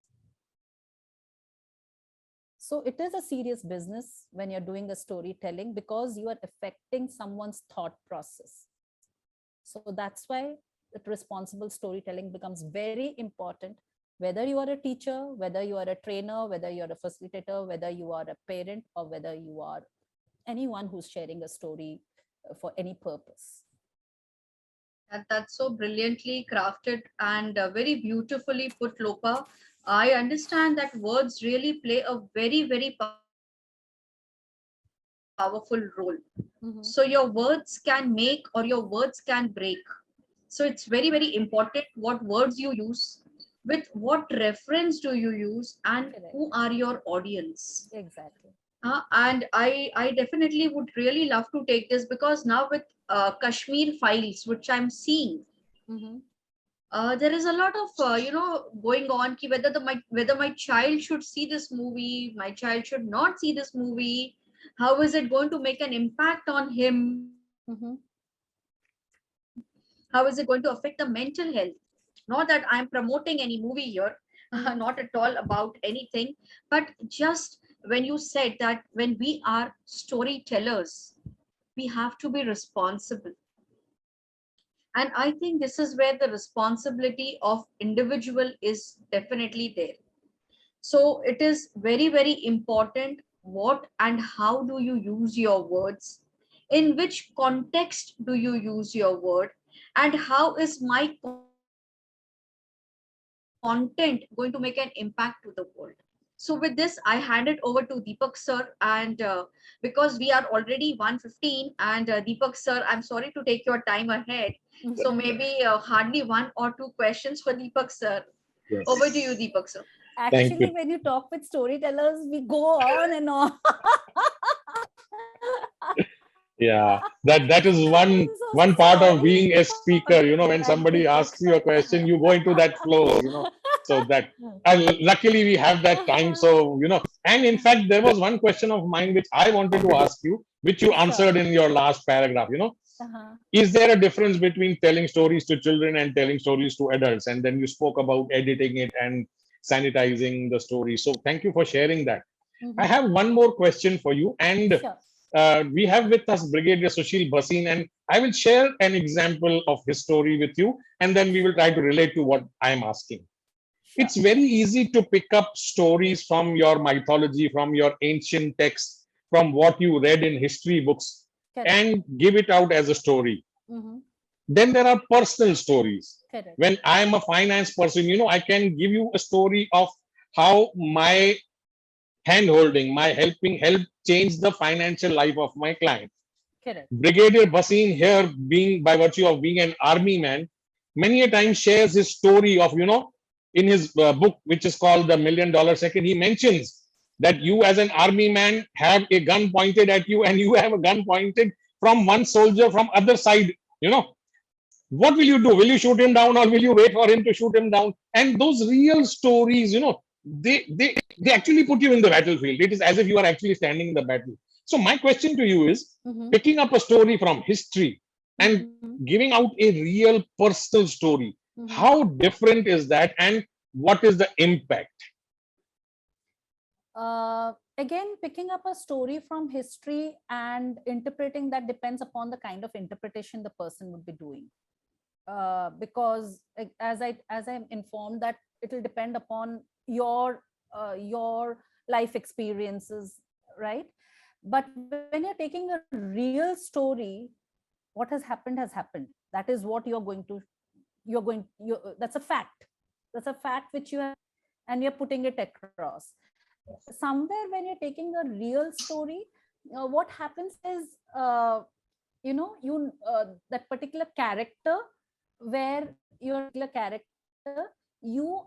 [SPEAKER 2] So it is a serious business when you're doing a storytelling, because you are affecting someone's thought process. So that's why that responsible storytelling becomes very important. Whether you are a teacher, whether you are a trainer, whether you're a facilitator, whether you are a parent, or whether you are anyone who's sharing a story for any purpose.
[SPEAKER 1] That's so brilliantly crafted and very beautifully put, Lopa. I understand that words really play a very, very powerful role. So your words can make or your words can break. So it's very, very important what words you use, with what reference do you use, and who are your
[SPEAKER 2] Correct.
[SPEAKER 1] audience.
[SPEAKER 2] Exactly.
[SPEAKER 1] And I definitely would really love to take this, because now with Kashmir files, which I'm seeing,
[SPEAKER 2] Mm-hmm.
[SPEAKER 1] there is a lot of going on ki whether my child should see this movie, my child should not see this movie, how is it going to make an impact on him,
[SPEAKER 2] Mm-hmm.
[SPEAKER 1] how is it going to affect the mental health. Not that I'm promoting any movie here, not at all
[SPEAKER 2] Mm-hmm.
[SPEAKER 1] about anything, but just when you said that when we are storytellers, we have to be responsible. And I think this is where the responsibility of individual is definitely there. So it is very, very important what and how do you use your words, in which context do you use your word, and how is my content going to make an impact to the world. So with this, I hand it over to Deepak sir, and because we are already 1:15, and Deepak sir, I'm sorry to take your time ahead. So maybe hardly one or two questions for Deepak sir. Over to you,
[SPEAKER 3] Yes.
[SPEAKER 1] Deepak sir.
[SPEAKER 3] Thank
[SPEAKER 2] Actually,
[SPEAKER 3] you.
[SPEAKER 2] when you talk with storytellers, we go on and on.
[SPEAKER 3] Yeah, that is
[SPEAKER 2] I'm so
[SPEAKER 3] one part of
[SPEAKER 2] sorry
[SPEAKER 3] being a
[SPEAKER 2] for that,
[SPEAKER 3] speaker. When
[SPEAKER 2] Deepak
[SPEAKER 3] somebody
[SPEAKER 2] sir.
[SPEAKER 3] asks you a question, you go into that flow. So that, and luckily we have that time. So and in fact, there was one question of mine which I wanted to ask you, which you
[SPEAKER 2] Sure.
[SPEAKER 3] answered in your last paragraph.
[SPEAKER 2] Uh-huh.
[SPEAKER 3] Is there a difference between telling stories to children and telling stories to adults? And then you spoke about editing it and sanitizing the story. So thank you for sharing that. I
[SPEAKER 2] Mm-hmm.
[SPEAKER 3] have one more question for you, and
[SPEAKER 2] Sure.
[SPEAKER 3] we have with us Brigadier Sushil Bhasin, and I will share an example of his story with you, and then we will try to relate to what I am asking.
[SPEAKER 2] Sure.
[SPEAKER 3] It's very easy to pick up stories from your mythology, from your ancient texts, from what you read in history books,
[SPEAKER 2] Correct.
[SPEAKER 3] and give it out as a story.
[SPEAKER 2] Mm-hmm.
[SPEAKER 3] Then there are personal stories.
[SPEAKER 2] Correct.
[SPEAKER 3] When I am a finance person, I can give you a story of how my hand holding, my helping help change the financial life of my client.
[SPEAKER 2] Correct.
[SPEAKER 3] Brigadier Bhasin here, being by virtue of being an army man, many a time shares his story of, in his book, which is called The $1,000,000 Second, he mentions that you as an army man have a gun pointed at you and you have a gun pointed from one soldier from other side, what will you do? Will you shoot him down or will you wait for him to shoot him down? And those real stories, they actually put you in the battlefield. It is as if you are actually standing in the battle. So my question to you is,
[SPEAKER 2] Mm-hmm.
[SPEAKER 3] picking up a story from history and
[SPEAKER 2] Mm-hmm.
[SPEAKER 3] giving out a real personal story,
[SPEAKER 2] Mm-hmm.
[SPEAKER 3] how different is that and what is the impact?
[SPEAKER 2] Again, picking up a story from history and interpreting that depends upon the kind of interpretation the person would be doing. Because as I'm informed, that it will depend upon your life experiences, right? But when you're taking a real story, what has happened has happened. That is what that's a fact. That's a fact which you have, and you're putting it across. Somewhere when you're taking a real story, what happens is, that particular character, where your particular character, you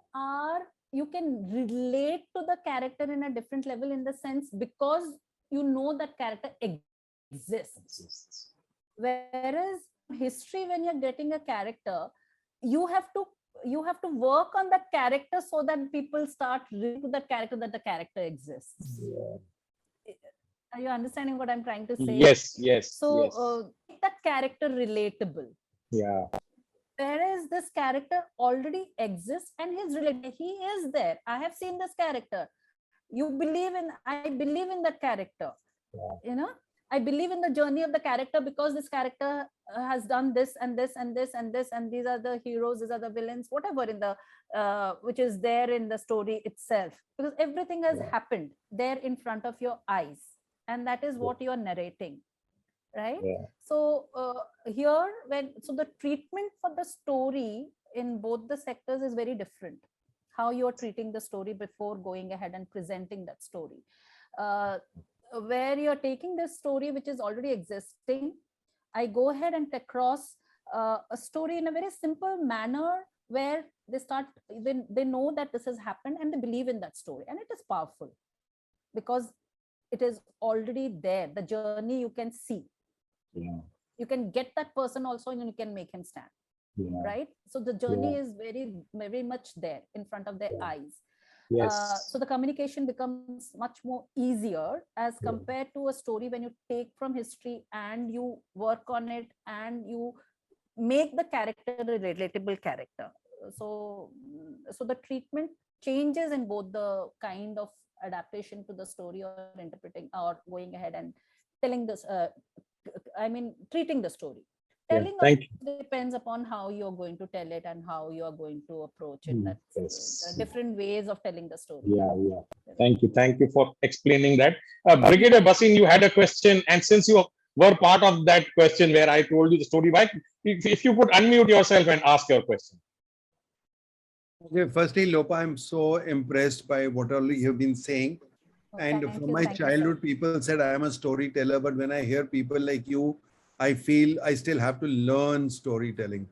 [SPEAKER 2] can relate to the character in a different level, in the sense, because you know that character exists. Whereas history, when you're getting a character, you have to work on that character so that people start relating to that character, that the character exists. Are you understanding what I'm trying to say?
[SPEAKER 3] Yes.
[SPEAKER 2] So make that character relatable.
[SPEAKER 3] Yeah.
[SPEAKER 2] Whereas this character already exists and he's related. He is there. I have seen this character. I believe in that character.
[SPEAKER 3] Yeah.
[SPEAKER 2] I believe in the journey of the character, because this character has done this and this and this and this, and these are the heroes, these are the villains, whatever in the which is there in the story itself, because everything has happened there in front of your eyes, and that is what you are narrating, right?
[SPEAKER 3] Yeah.
[SPEAKER 2] So the treatment for the story in both the sectors is very different. How you are treating the story before going ahead and presenting that story. Where you're taking this story which is already existing, I go ahead and across a story in a very simple manner, where they know that this has happened and they believe in that story, and it is powerful because it is already there. The journey you can see.
[SPEAKER 3] Yeah.
[SPEAKER 2] You can get that person also, and you can make him stand.
[SPEAKER 3] Yeah.
[SPEAKER 2] Right? So the journey is very, very much there in front of their eyes.
[SPEAKER 3] Yes.
[SPEAKER 2] So the communication becomes much more easier as compared to a story when you take from history and you work on it and you make the character a relatable character. So the treatment changes in both the kind of adaptation to the story, or interpreting, or going ahead and telling this, treating the story. Telling depends upon how you're going to tell it and how you are going to approach it. That's different ways of telling the story.
[SPEAKER 3] Yeah. Thank you for explaining that. Brigadier Bhasin, you had a question, and since you were part of that question where I told you the story, if you could unmute yourself and ask your question.
[SPEAKER 4] Okay, firstly, Lopa, I'm so impressed by what all you've been saying. And from my childhood, people said I am a storyteller, but when I hear people like you, I feel I still have to learn storytelling.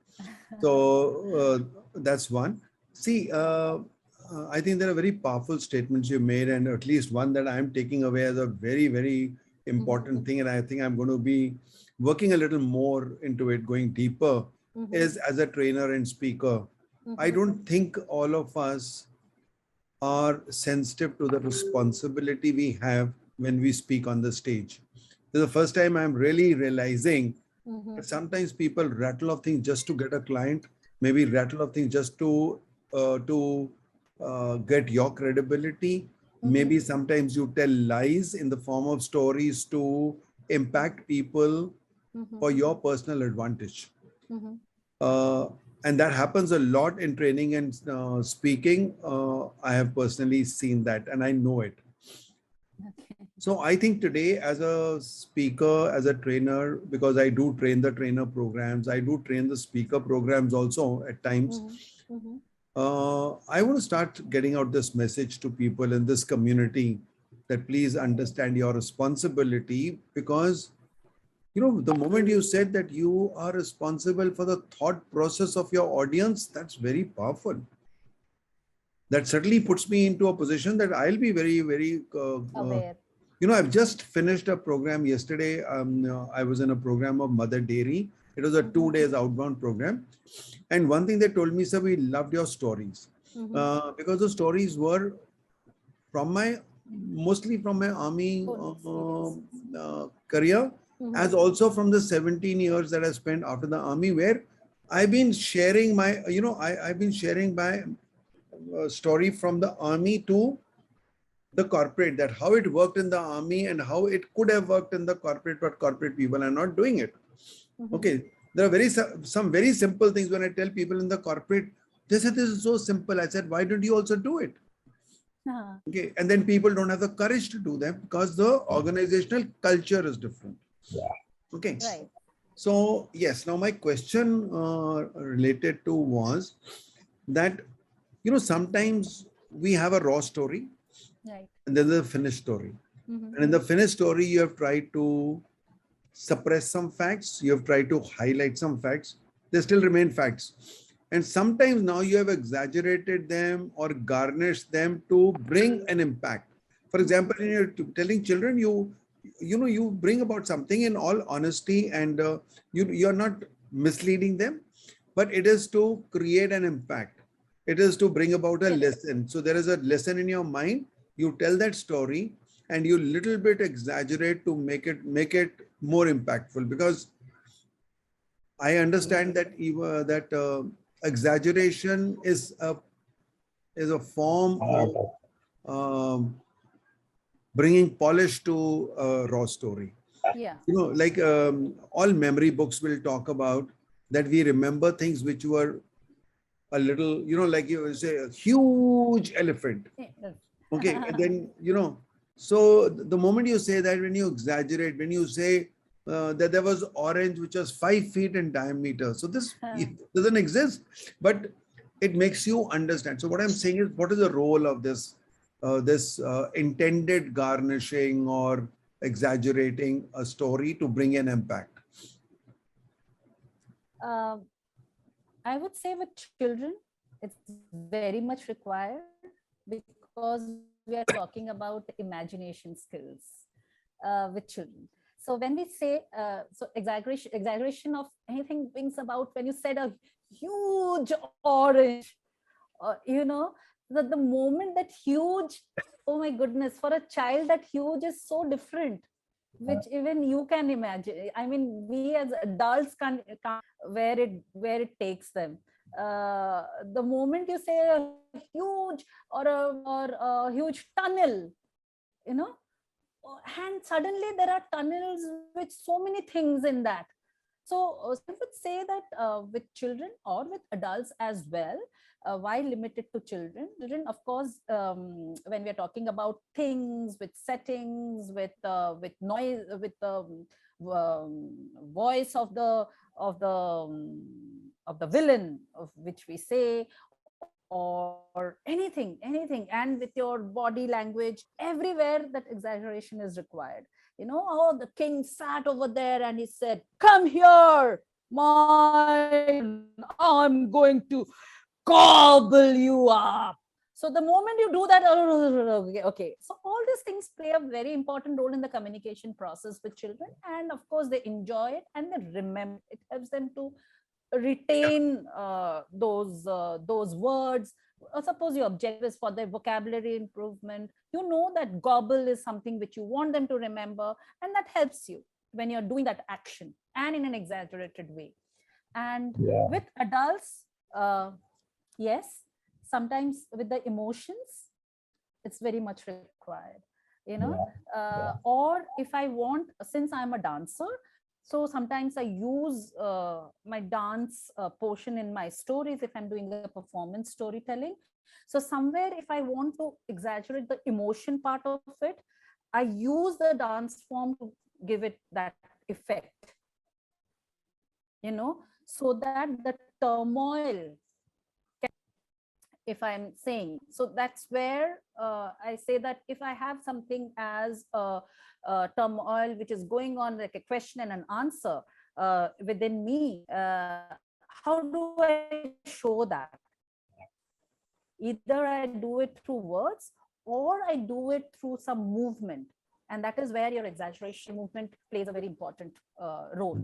[SPEAKER 4] So that's one. See, I think there are very powerful statements you made, and at least one that I'm taking away as a very, very important thing, and I think I'm going to be working a little more into it, going deeper, is as a trainer and speaker. I don't think all of us are sensitive to the responsibility we have when we speak on the stage. This is the first time I'm really realizing that sometimes people rattle off things just to get a client, maybe rattle off things just to get your credibility. Maybe sometimes you tell lies in the form of stories to impact people for your personal advantage. And that happens a lot in training and speaking. I have personally seen that and I know it. So I think today as a speaker, as a trainer, because I do train the trainer programs, I do train the speaker programs also at times. I want to start getting out this message to people in this community that please understand your responsibility, because the moment you said that you are responsible for the thought process of your audience, that's very powerful. That certainly puts me into a position that I'll be very, very
[SPEAKER 2] aware.
[SPEAKER 4] I've just finished a program yesterday. I was in a program of Mother Dairy. It was a 2 days outbound program. And one thing they told me, sir, we loved your stories. Because the stories were mostly from my army career, as also from the 17 years that I spent after the army, where I've been sharing my, I've been sharing my story from the army to the corporate, that how it worked in the army and how it could have worked in the corporate, but corporate people are not doing it. Okay, there are some very simple things. When I tell people in the corporate, they said this is so simple. I said, why don't you also do it? Okay, and then people don't have the courage to do that because the organizational culture is different. Okay,
[SPEAKER 2] right.
[SPEAKER 4] So yes, now my question related to was that sometimes we have a raw story,
[SPEAKER 2] Right.
[SPEAKER 4] and then the finished story. And in the finished story, you have tried to suppress some facts, you have tried to highlight some facts, they still remain facts. And sometimes now you have exaggerated them or garnished them to bring an impact. For example, when you're telling children, you bring about something in all honesty, and you're not misleading them, but it is to create an impact. It is to bring about a lesson. So there is a lesson in your mind. You tell that story and you little bit exaggerate to make it more impactful, because I understand that even that exaggeration is a form of bringing polish to a raw story.
[SPEAKER 2] Yeah.
[SPEAKER 4] Like all memory books will talk about that we remember things which were a little, like you say, a huge elephant. Okay, and then, so the moment you say that, when you exaggerate, when you say that there was orange which was 5 feet in diameter, so this doesn't exist, but it makes you understand. So what I'm saying is, what is the role of this intended garnishing or exaggerating a story to bring an impact?
[SPEAKER 2] I would say with children, it's very much required, because we are talking about imagination skills with children. So when we say, so exaggeration of anything brings about when you said a huge orange, that the moment that huge, oh my goodness, for a child that huge is so different, which even you can imagine. I mean, we as adults can't where it takes them. The moment you say a huge or a huge tunnel, you know, and suddenly there are tunnels with so many things in that. So I would say that with children or with adults as well, why limited to children? Children, of course, when we are talking about things with settings, with noise, with the voice of the villain, of which we say, or anything, and with your body language, everywhere that exaggeration is required. Oh, the king sat over there and he said, "Come here, I'm going to gobble you up." So the moment you do that, okay. So all these things play a very important role in the communication process with children, and of course they enjoy it and they remember. It helps them to retain those words. Suppose your objective is for their vocabulary improvement, that gobble is something which you want them to remember, and that helps you when you're doing that action and in an exaggerated way. And with adults, yes, sometimes with the emotions, it's very much required. you know. Or if I want, since I'm a dancer, so sometimes I use my dance portion in my stories if I'm doing a performance storytelling. So somewhere if I want to exaggerate the emotion part of it, I use the dance form to give it that effect, you know, so that the turmoil, if I'm saying. So that's where I say that if I have something as a turmoil which is going on, like a question and an answer within me, how do I show that? Either I do it through words, or I do it through some movement. And that is where your exaggeration movement plays a very important role.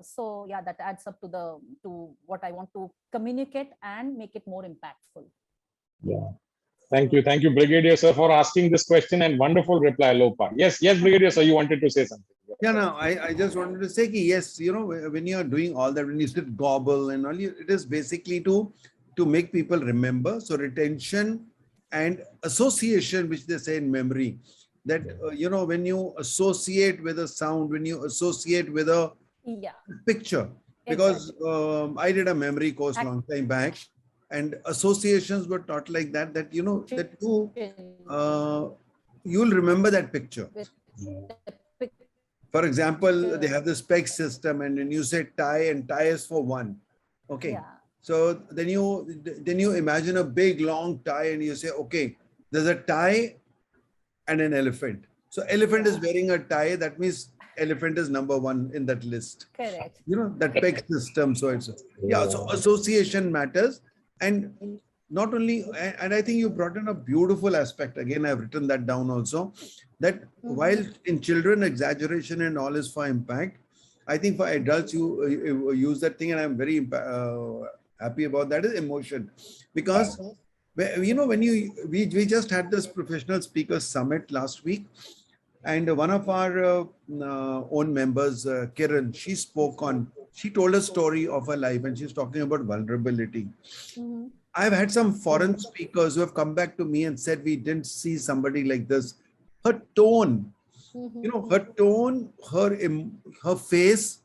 [SPEAKER 2] So yeah, that adds up to the to what I want to communicate and make it more impactful.
[SPEAKER 3] Yeah.
[SPEAKER 2] So
[SPEAKER 3] Thank you, Brigadier Sir, for asking this question and wonderful reply, Lopa. Yes, Brigadier Sir, you wanted to say something.
[SPEAKER 4] Yeah, no, I just wanted to say, yes, when you're doing all that, when you said gobble and all, it is basically to make people remember. So retention and association, which they say in memory, that, when you associate with a sound, when you associate with a
[SPEAKER 2] yeah,
[SPEAKER 4] picture, because
[SPEAKER 2] exactly.
[SPEAKER 4] I did a memory course long time back,
[SPEAKER 2] Action.
[SPEAKER 4] and associations were taught like that, that uh, you'll remember that picture.
[SPEAKER 2] With the
[SPEAKER 4] For
[SPEAKER 2] picture.
[SPEAKER 4] example, they have the spec system, and when you say tie, and tie is for one. Okay.
[SPEAKER 2] Yeah.
[SPEAKER 4] So then you imagine a big long tie, and you say, okay, there's a tie and an elephant. So elephant is
[SPEAKER 2] Yeah.
[SPEAKER 4] wearing a tie. That means elephant is number one in that list.
[SPEAKER 2] Correct.
[SPEAKER 4] That peg system. So it's, yeah. So association matters, and not only, and I think you brought in a beautiful aspect. Again, I've written that down also, that while in children exaggeration and all is for impact, I think for adults you use that thing, and I'm very happy about that, is emotion. Because when we just had this professional speakers summit last week, and one of our own members, Kiran, she told a story of her life, and she's talking about vulnerability.
[SPEAKER 2] Mm-hmm.
[SPEAKER 4] I've had some foreign speakers who have come back to me and said, we didn't see somebody like this. Her tone, her tone, her face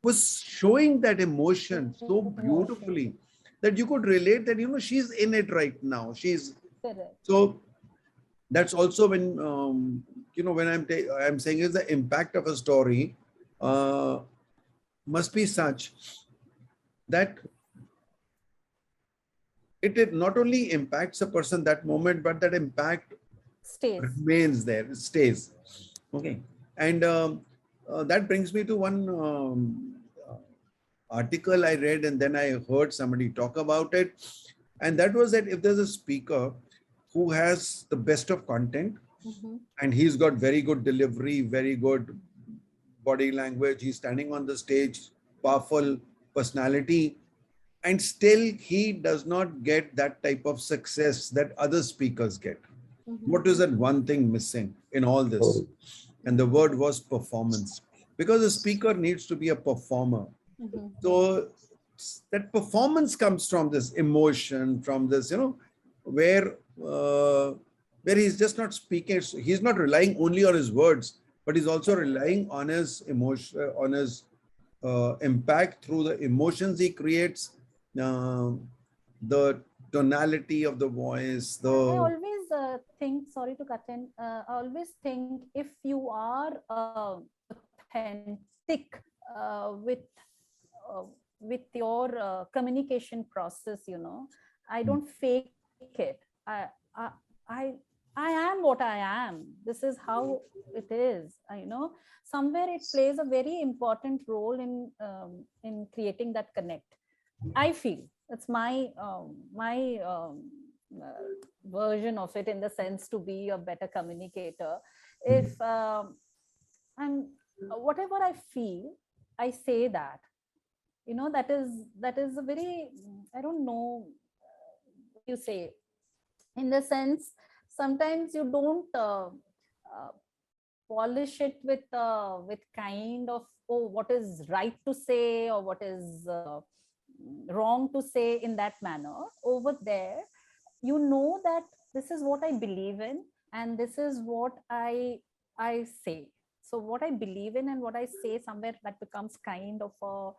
[SPEAKER 4] was showing that emotion so
[SPEAKER 2] Emotion.
[SPEAKER 4] beautifully that you could relate that, she's in it right now.
[SPEAKER 2] Correct.
[SPEAKER 4] So that's also when, when I'm saying is the impact of a story must be such that it not only impacts a person that moment, but that impact
[SPEAKER 2] Stays.
[SPEAKER 4] remains there, it stays. Okay. And that brings me to one article I read, and then I heard somebody talk about it. And that was that if there's a speaker who has the best of content, and he's got very good delivery, very good body language, he's standing on the stage, powerful personality, and still he does not get that type of success that other speakers get. What is that one thing missing in all this? And the word was performance, because a speaker needs to be a performer. So that performance comes from this emotion, from this, where uh, where he's just not speaking. He's not relying only on his words, but he's also relying on his emotion, on his impact through the emotions he creates, the tonality of the voice,
[SPEAKER 2] I
[SPEAKER 4] the
[SPEAKER 2] always think, sorry to cut in, I always think if you are authentic uh, with your communication process, I don't fake it. I, I I am what I am. This is how it is. Somewhere it plays a very important role in creating that connect. I feel it's my version of it, in the sense to be a better communicator. If and whatever I feel, I say that. That is a very, I don't know what you say, in the sense sometimes you don't uh, polish it with kind of, oh, what is right to say or what is wrong to say, in that manner. Over there, that this is what I believe in, And this is what I say. So what I believe in and what I say, somewhere that becomes kind of a,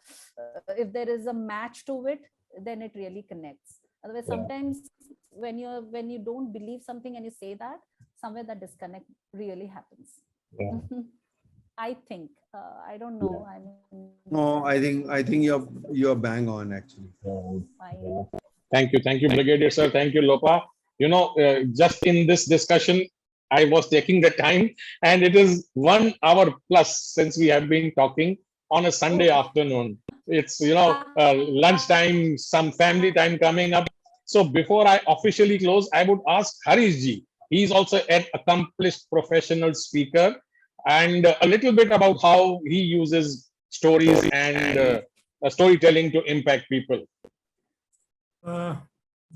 [SPEAKER 2] if there is a match to it, then it really connects. Otherwise,
[SPEAKER 3] Yeah.
[SPEAKER 2] sometimes when you don't believe something and you say that, somewhere that disconnect really happens.
[SPEAKER 3] Yeah.
[SPEAKER 2] I think, I don't
[SPEAKER 3] Yeah.
[SPEAKER 2] know, I mean,
[SPEAKER 4] No, I think you're bang on actually.
[SPEAKER 2] fine.
[SPEAKER 3] Yeah. Thank you, Brigadier Sir. Thank you, Lopa. Just in this discussion, I was taking the time, and it is 1 hour plus since we have been talking on a Sunday
[SPEAKER 2] Oh.
[SPEAKER 3] afternoon. It's lunchtime, some family time coming up. So before I officially close, I would ask Harish ji. He's also an accomplished professional speaker, and a little bit about how he uses stories and storytelling to impact people.
[SPEAKER 5] Uh,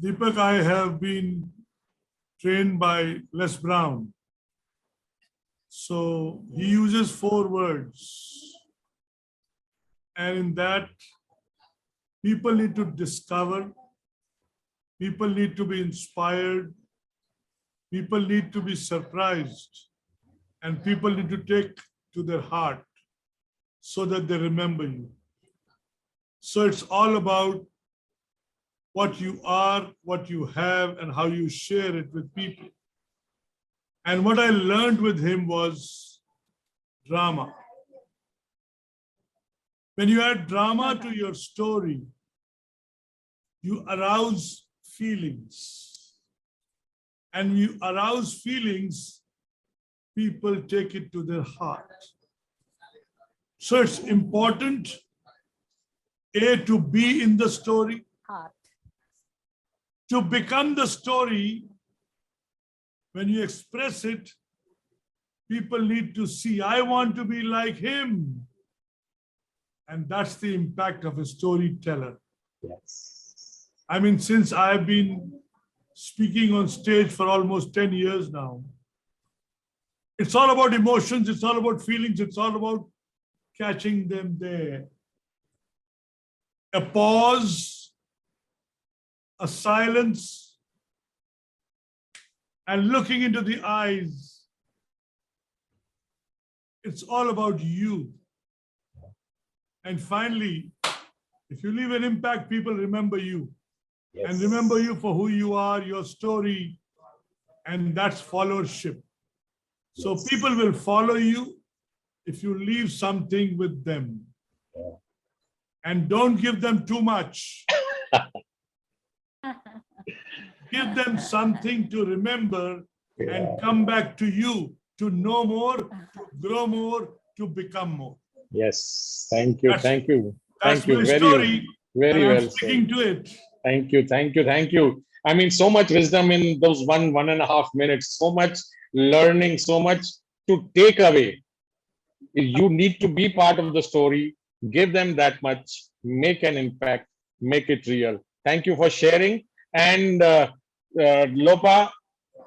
[SPEAKER 5] Deepak, I have been trained by Les Brown. So he uses 4 words. And in that, people need to discover, people need to be inspired, people need to be surprised, and people need to take to their heart so that they remember you. So it's all about what you are, what you have, and how you share it with people. And what I learned with him was drama. When you add drama to your story, you arouse feelings. And when you arouse feelings, people take it to their heart. So it's important, A, to be in the story,
[SPEAKER 2] Heart.
[SPEAKER 5] to become the story. When you express it, people need to see, I want to be like him. And that's the impact of a storyteller.
[SPEAKER 3] Yes.
[SPEAKER 5] I mean, since I've been speaking on stage for almost 10 years now, it's all about emotions, it's all about feelings, it's all about catching them there. A pause, a silence, and looking into the eyes. It's all about you. And finally, if you leave an impact, people remember you.
[SPEAKER 3] Yes.
[SPEAKER 5] And remember you for who you are, your story, and that's followership. So
[SPEAKER 3] Yes.
[SPEAKER 5] people will follow you if you leave something with them.
[SPEAKER 3] Yeah.
[SPEAKER 5] And don't give them too much. Give them something to remember and come back to you to know more, to grow more, to become more.
[SPEAKER 3] Yes. Thank you.
[SPEAKER 5] That's-
[SPEAKER 3] Thank you.
[SPEAKER 5] That's
[SPEAKER 3] Thank you.
[SPEAKER 5] my
[SPEAKER 3] Very,
[SPEAKER 5] story,
[SPEAKER 3] very
[SPEAKER 5] and I'm
[SPEAKER 3] well
[SPEAKER 5] sticking
[SPEAKER 3] said.
[SPEAKER 5] to it.
[SPEAKER 3] Thank you. Thank you. Thank you. I mean, so much wisdom in those 1.5 minutes, so much learning, so much to take away. You need to be part of the story, give them that much, make an impact, make it real. Thank you for sharing. And Lopa,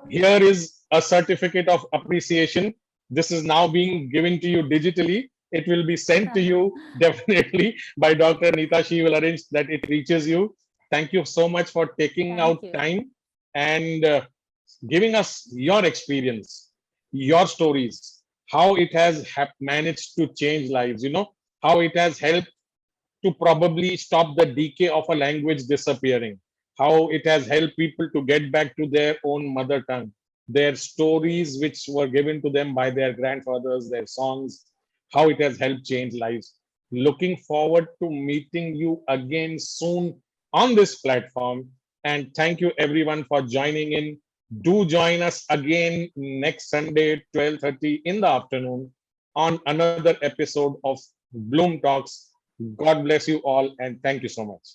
[SPEAKER 3] here is a certificate of appreciation. This is now being given to you digitally. It will be sent to you definitely by Dr. Neeta. She will arrange that it reaches you. Thank you so much for taking
[SPEAKER 2] Thank
[SPEAKER 3] out
[SPEAKER 2] you.
[SPEAKER 3] time and giving us your experience, your stories, how it has managed to change lives, how it has helped to probably stop the decay of a language disappearing, how it has helped people to get back to their own mother tongue, their stories which were given to them by their grandfathers, their songs, how it has helped change lives. Looking forward to meeting you again soon on this platform. And thank you everyone for joining in. Do join us again next Sunday, 12:30 in the afternoon on another episode of Bloom Talks. God bless you all and thank you so much.